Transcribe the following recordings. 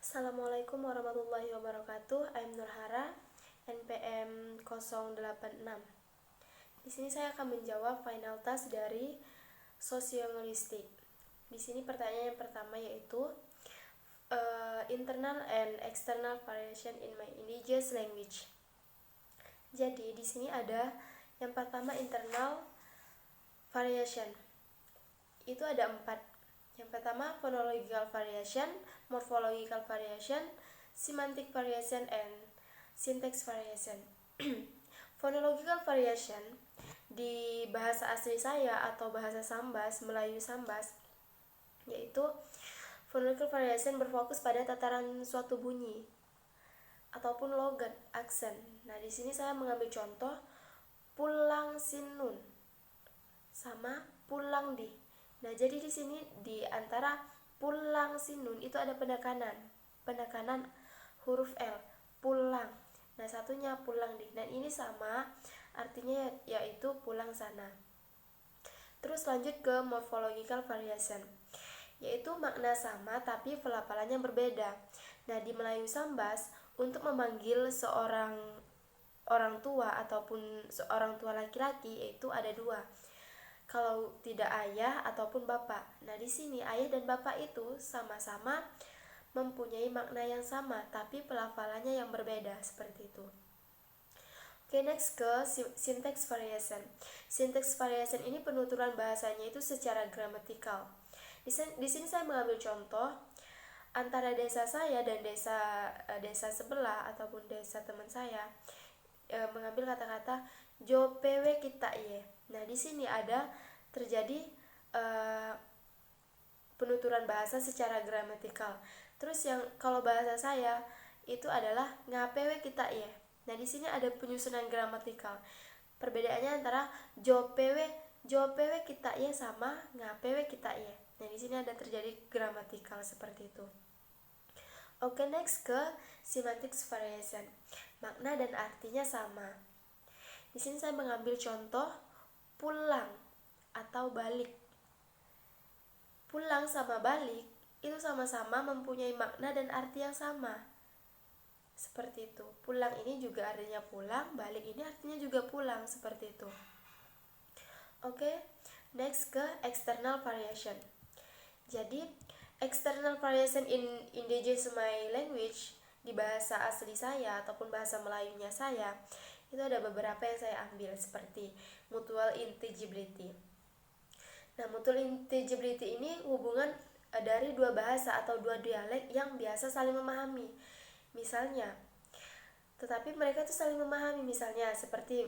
Assalamualaikum warahmatullahi wabarakatuh. I'm Nurhara, NPM 086. Di sini saya akan menjawab final task dari sosiolinguistik. Di sini pertanyaan yang pertama yaitu internal and external variation in my indigenous language. Jadi di sini ada yang pertama internal variation. Itu ada 4. Yang pertama phonological variation, morphological variation, semantic variation, and syntax variation. Phonological variation di bahasa asli saya atau bahasa Sambas, Melayu Sambas, yaitu phonological variation berfokus pada tataran suatu bunyi ataupun logat, aksen. Nah, di sini saya mengambil contoh pulang sinun sama pulang di. Nah, jadi di sini di antara pulang sinun itu ada penekanan huruf L, pulang. Nah, satunya pulang di. Dan ini sama artinya yaitu pulang sana. Terus lanjut ke morphological variation, yaitu makna sama tapi pelafalannya berbeda. Nah, di Melayu Sambas untuk memanggil seorang orang tua ataupun seorang tua laki-laki yaitu ada 2. Kalau tidak ayah ataupun bapak. Nah, di sini ayah dan bapak itu sama-sama mempunyai makna yang sama, tapi pelafalannya yang berbeda, seperti itu. Oke, next ke syntax variation. Syntax variation ini penuturan bahasanya itu secara gramatikal. Di sini saya mengambil contoh antara desa saya dan desa sebelah ataupun desa teman saya. Mengambil kata-kata jo pewe kita ye. Nah, di sini ada terjadi penuturan bahasa secara gramatikal. Terus yang kalau bahasa saya itu adalah ngapewe kita ye. Nah, di sini ada penyusunan gramatikal. Perbedaannya antara jo pewe kita ye sama ngapewe kita ye. Nah, di sini ada terjadi gramatikal seperti itu. Oke, next ke semantic variation. Makna dan artinya sama. Di sini saya mengambil contoh pulang atau balik. Pulang sama balik itu sama-sama mempunyai makna dan arti yang sama. Seperti itu. Pulang ini juga artinya pulang, balik ini artinya juga pulang, seperti itu. Oke, next ke external variation. Jadi, external variation in indigenous my language di bahasa asli saya ataupun bahasa Melayunya saya itu ada beberapa yang saya ambil seperti mutual intelligibility. Nah, mutual intelligibility ini hubungan dari 2 bahasa atau 2 dialek yang biasa saling memahami. Misalnya, tetapi mereka itu saling memahami, misalnya seperti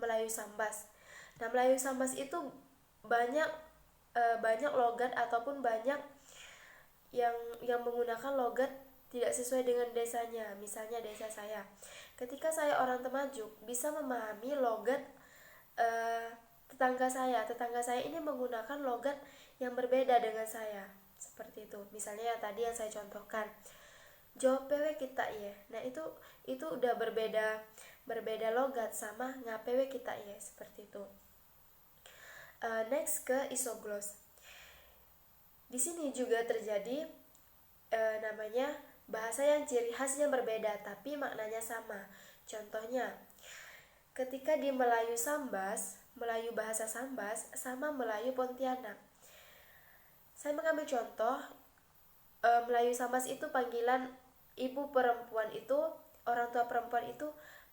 Melayu Sambas. Nah, Melayu Sambas itu banyak logat ataupun banyak yang menggunakan logat tidak sesuai dengan desanya. Misalnya desa saya, ketika saya orang Temajuk bisa memahami logat tetangga saya ini menggunakan logat yang berbeda dengan saya, seperti itu. Misalnya tadi yang saya contohkan jo pewe kita ya. Nah, itu udah berbeda logat sama ngapewe kita ya, seperti itu. Next ke isogloss. Di sini juga terjadi namanya bahasa yang ciri khasnya berbeda tapi maknanya sama. Contohnya, ketika di Melayu Sambas, Melayu bahasa Sambas sama Melayu Pontianak. Saya mengambil contoh Melayu Sambas itu panggilan ibu perempuan itu, orang tua perempuan itu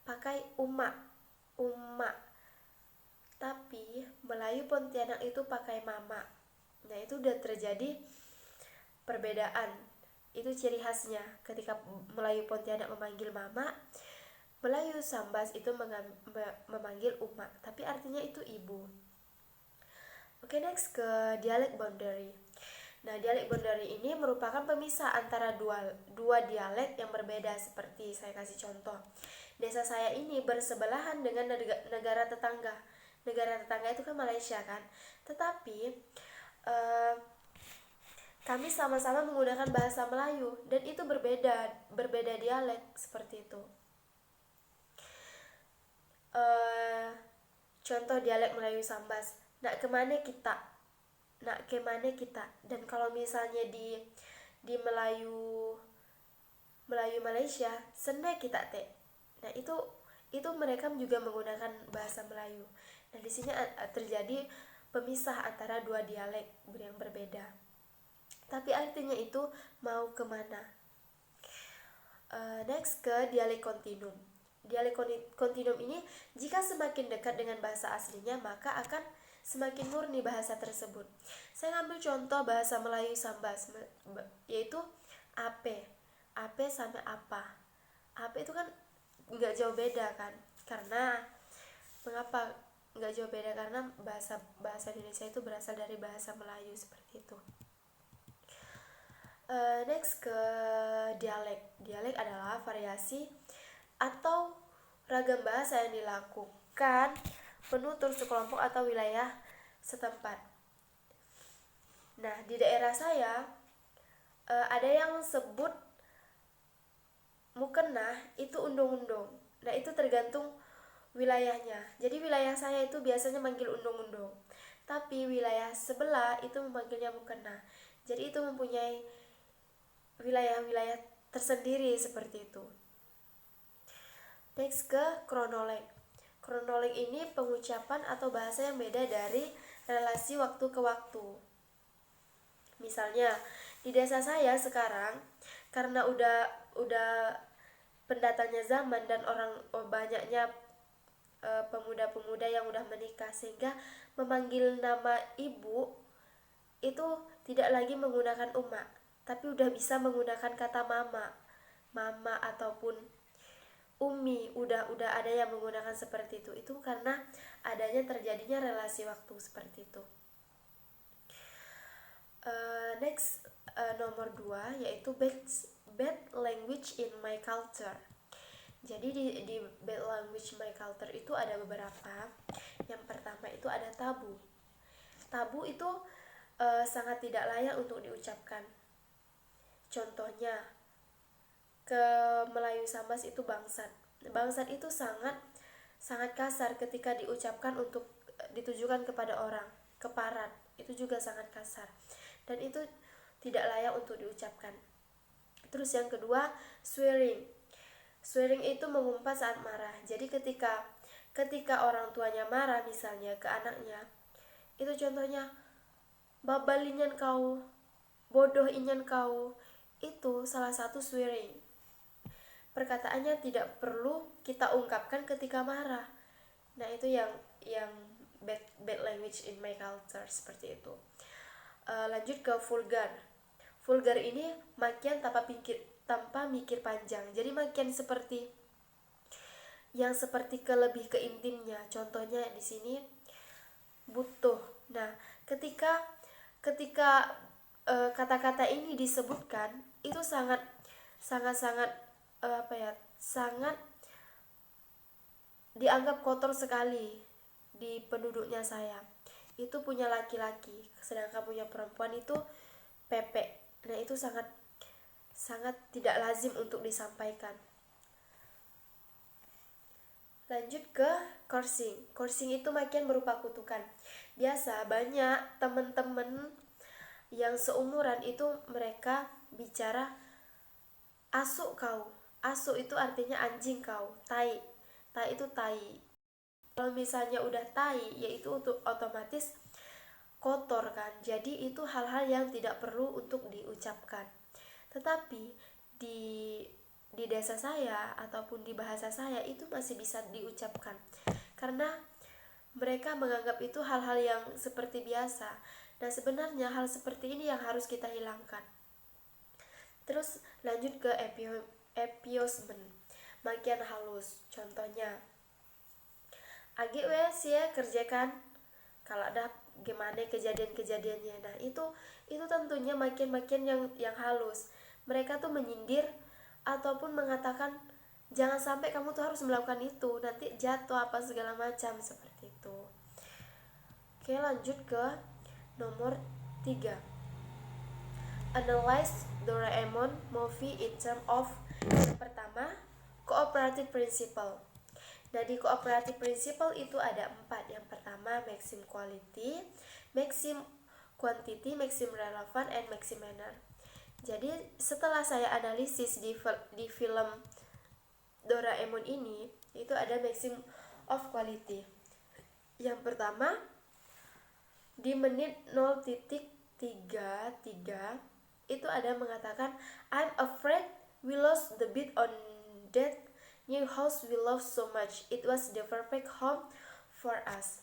pakai uma. Tapi Melayu Pontianak itu pakai mama. Nah, itu udah terjadi perbedaan. Itu ciri khasnya. Ketika Melayu Pontianak memanggil mama, Melayu Sambas itu memanggil uma, tapi artinya itu ibu. Oke, next ke dialek boundary. Nah, dialek boundary ini merupakan pemisah antara dua dialek yang berbeda. Seperti saya kasih contoh, desa saya ini bersebelahan dengan negara tetangga. Negara tetangga itu kan Malaysia kan, tetapi kami sama-sama menggunakan bahasa Melayu dan itu berbeda dialek, seperti itu. Contoh dialek Melayu Sambas, nak kemana kita. Dan kalau misalnya di Melayu Melayu Malaysia, senai kita te. Nah, itu mereka juga menggunakan bahasa Melayu. Nah, di sini terjadi pemisah antara dua dialek yang berbeda. Tapi artinya itu mau kemana. Next ke dialek kontinum. Dialek kontinum ini jika semakin dekat dengan bahasa aslinya maka akan semakin murni bahasa tersebut. Saya ambil contoh bahasa Melayu Sambas, yaitu ape. Ape sama apa. Ape itu kan nggak jauh beda kan. Karena mengapa nggak jauh beda? Karena bahasa Indonesia itu berasal dari bahasa Melayu seperti itu. Next ke dialek. Dialek adalah variasi atau ragam bahasa yang dilakukan penutur sekelompok atau wilayah setempat. Nah, di daerah saya ada yang sebut mukena itu undung-undung. Nah, itu tergantung wilayahnya. Jadi wilayah saya itu biasanya manggil undung-undung, tapi wilayah sebelah itu memanggilnya mukena. Jadi itu mempunyai wilayah-wilayah tersendiri seperti itu. Next ke kronoleg. Kronoleg ini pengucapan atau bahasa yang beda dari relasi waktu ke waktu. Misalnya di desa saya sekarang karena udah pendatangnya zaman dan banyaknya pemuda-pemuda yang udah menikah, sehingga memanggil nama ibu itu tidak lagi menggunakan uma, tapi udah bisa menggunakan kata mama ataupun umi. Udah ada yang menggunakan seperti itu. Itu karena adanya terjadinya relasi waktu seperti itu. Next, nomor 2 yaitu bad language in my culture. Jadi di bad language my culture itu ada beberapa. Yang pertama itu ada tabu. Tabu itu sangat tidak layak untuk diucapkan. Contohnya ke Melayu Sambas itu bangsat. Bangsat itu sangat kasar ketika diucapkan untuk ditujukan kepada orang. Keparat itu juga sangat kasar dan itu tidak layak untuk diucapkan. Terus yang kedua, swearing. Swearing itu mengumpat saat marah. Jadi ketika orang tuanya marah misalnya ke anaknya, itu contohnya babalinyan kau, bodoh inyan kau, itu salah satu swearing. Perkataannya tidak perlu kita ungkapkan ketika marah. Nah, itu yang bad language in my culture seperti itu. Lanjut ke vulgar. Vulgar ini makian tanpa mikir panjang. Jadi makian seperti lebih ke intimnya. Contohnya di sini butuh. Nah, ketika kata-kata ini disebutkan itu sangat dianggap kotor sekali di penduduknya saya. Itu punya laki-laki, sedangkan punya perempuan itu pepek. Nah, itu sangat tidak lazim untuk disampaikan. Lanjut ke cursing. Cursing itu makin berupa kutukan. Biasa banyak teman-teman yang seumuran itu mereka bicara asu kau. Asu itu artinya anjing kau. Tai itu tai. Kalau misalnya udah tai, yaitu untuk otomatis kotor kan. Jadi itu hal-hal yang tidak perlu untuk diucapkan. Tetapi di desa saya ataupun di bahasa saya itu masih bisa diucapkan. Karena mereka menganggap itu hal-hal yang seperti biasa. Dan sebenarnya hal seperti ini yang harus kita hilangkan. Terus lanjut ke epiosmen. Makian halus. Contohnya agi ya kerjakan kalau ada gimana kejadian-kejadiannya. Nah, itu tentunya makin yang halus. Mereka tuh menyindir ataupun mengatakan jangan sampai kamu tuh harus melakukan itu, nanti jatuh apa segala macam seperti itu. Oke, lanjut ke nomor 3. Analyze Doraemon movie in terms of. Yang pertama, cooperative principle. Nah, di cooperative principle itu ada 4. Yang pertama, maximum quality, maximum quantity, maximum relevant, and maximum manner. Jadi setelah saya analisis di film Doraemon ini, itu ada maximum of quality. Yang pertama, di menit 0.33 itu ada mengatakan, I'm afraid we lost the beat on that new house we love so much. It was the perfect home for us.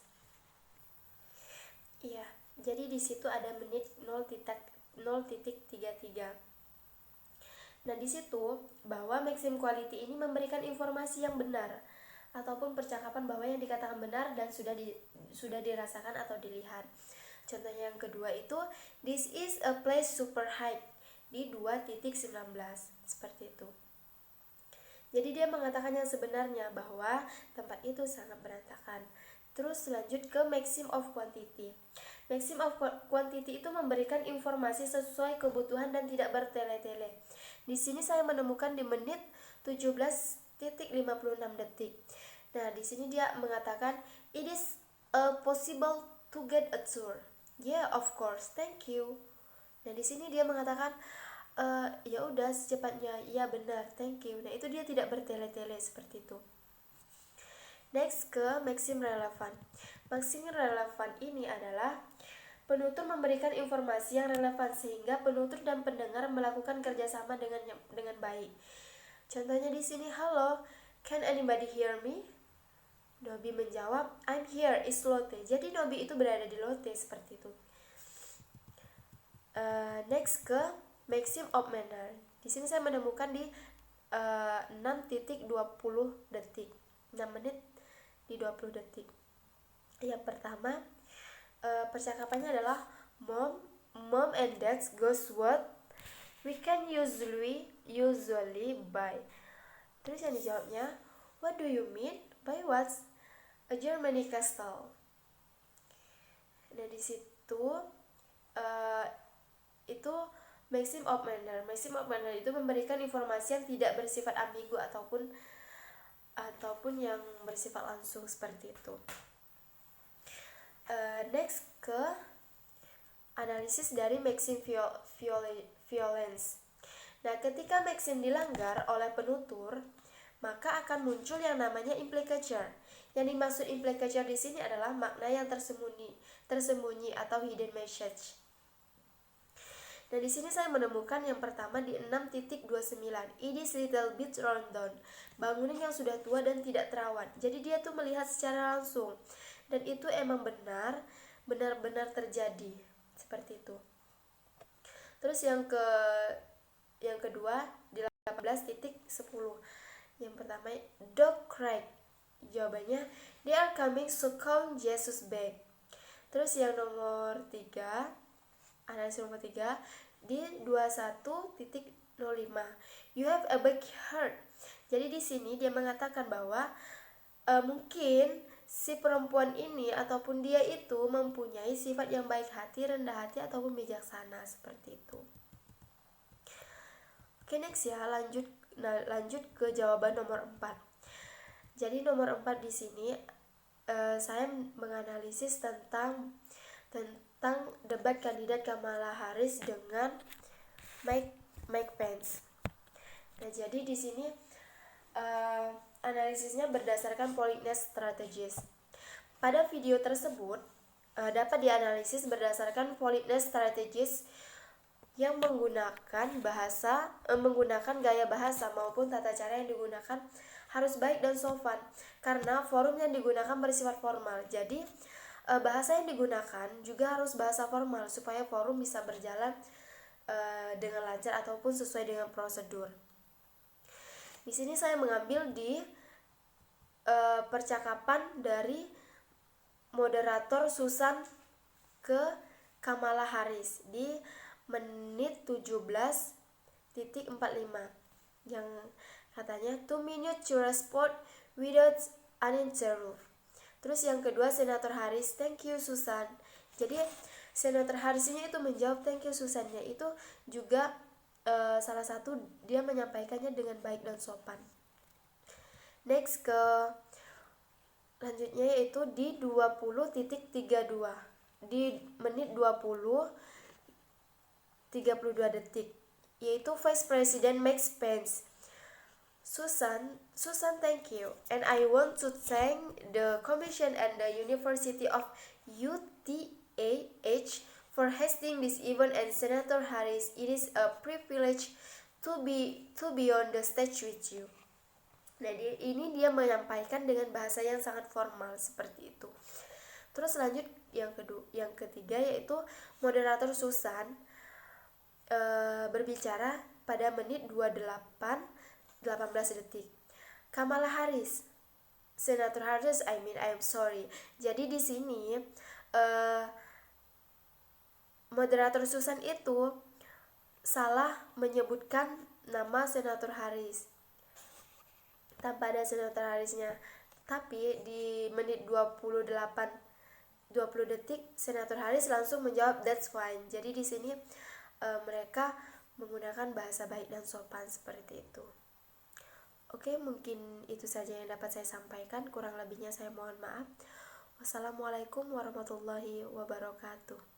Iya, jadi di situ ada menit 0.33. Nah, di situ bahwa maximum quality ini memberikan informasi yang benar ataupun percakapan bahwa yang dikatakan benar dan sudah dirasakan atau dilihat. Contohnya yang kedua itu, this is a place super high di 2.19, seperti itu. Jadi dia mengatakan yang sebenarnya bahwa tempat itu sangat berantakan. Terus lanjut ke maximum of quantity. Maximum of quantity itu memberikan informasi sesuai kebutuhan dan tidak bertele-tele. Di sini saya menemukan di menit 17.56 detik. Nah, di sini dia mengatakan, it is possible to get a tour. Yeah, of course, thank you. Nah, di sini dia mengatakan, ya udah secepatnya, ya benar, thank you. Nah, itu dia tidak bertele-tele seperti itu. Next ke maximum relevan. Maximum relevan ini adalah penutur memberikan informasi yang relevan sehingga penutur dan pendengar melakukan kerjasama dengan baik. Contohnya di sini, halo, can anybody hear me? Nobby menjawab, I'm here, is Lotte. Jadi Nobby itu berada di Lotte, seperti itu. Next ke maximum of manner. Di sini saya menemukan di 6.20 detik. 6 menit di 20 detik. Yang pertama, percakapannya adalah mom and dad goes what we can usually buy. Terus yang dijawabnya, what do you mean by what? A Germany castle. Nah, di situ itu maximum of manner. Maximum of manner itu memberikan informasi yang tidak bersifat ambigu ataupun yang bersifat langsung, seperti itu. Next ke analisis dari maxim violence. Nah, ketika maxim dilanggar oleh penutur, maka akan muncul yang namanya implicature. Yang dimaksud implicature di sini adalah makna yang tersembunyi atau hidden message. Nah, di sini saya menemukan yang pertama di 6.29. It is little bit rundown. Bangunan yang sudah tua dan tidak terawat. Jadi dia tuh melihat secara langsung. Dan itu emang benar-benar terjadi. Seperti itu. Terus yang kedua di 18.10. Yang pertama, dog cried. Jawabannya, they are coming so count Jesus back. Terus yang nomor 3, analisis nomor 3 di 21.05. You have a big heart. Jadi di sini dia mengatakan bahwa mungkin si perempuan ini ataupun dia itu mempunyai sifat yang baik hati, rendah hati ataupun bijaksana, seperti itu. Oke, next ya, lanjut ke jawaban nomor 4. Jadi nomor 4 di sini saya menganalisis tentang debat kandidat Kamala Harris dengan Mike Pence. Nah, jadi di sini analisisnya berdasarkan politeness strategies. Pada video tersebut dapat dianalisis berdasarkan politeness strategies yang menggunakan gaya bahasa maupun tata cara yang digunakan harus baik dan sopan, karena forum yang digunakan bersifat formal. Jadi bahasa yang digunakan juga harus bahasa formal supaya forum bisa berjalan dengan lancar ataupun sesuai dengan prosedur. Di sini saya mengambil di percakapan dari moderator Susan ke Kamala Harris di menit 17.45 yang katanya 2 minutes to respond without uninterrupted. Terus yang kedua, Senator Harris, thank you Susan. Jadi Senator Harrisnya itu menjawab thank you Susannya itu juga salah satu dia menyampaikannya dengan baik dan sopan. Next ke lanjutnya yaitu di 20.32 di menit 20.32 detik. yaitu Vice President Mike Pence. Susan, thank you. And I want to thank the Commission and the University of UTAH for hosting this event, and Senator Harris, it is a privilege to be on the stage with you. Nah, ini dia menyampaikan dengan bahasa yang sangat formal seperti itu. Terus lanjut yang ketiga yaitu moderator Susan berbicara pada menit 18 detik. Kamala Harris, Senator Harris, I'm sorry. Jadi di sini moderator Susan itu salah menyebutkan nama Senator Harris tanpa ada Senator Harrisnya. Tapi di menit 20 detik Senator Harris langsung menjawab that's fine. Jadi di sini mereka menggunakan bahasa baik dan sopan seperti itu. Oke, mungkin itu saja yang dapat saya sampaikan. Kurang lebihnya saya mohon maaf. Wassalamualaikum warahmatullahi wabarakatuh.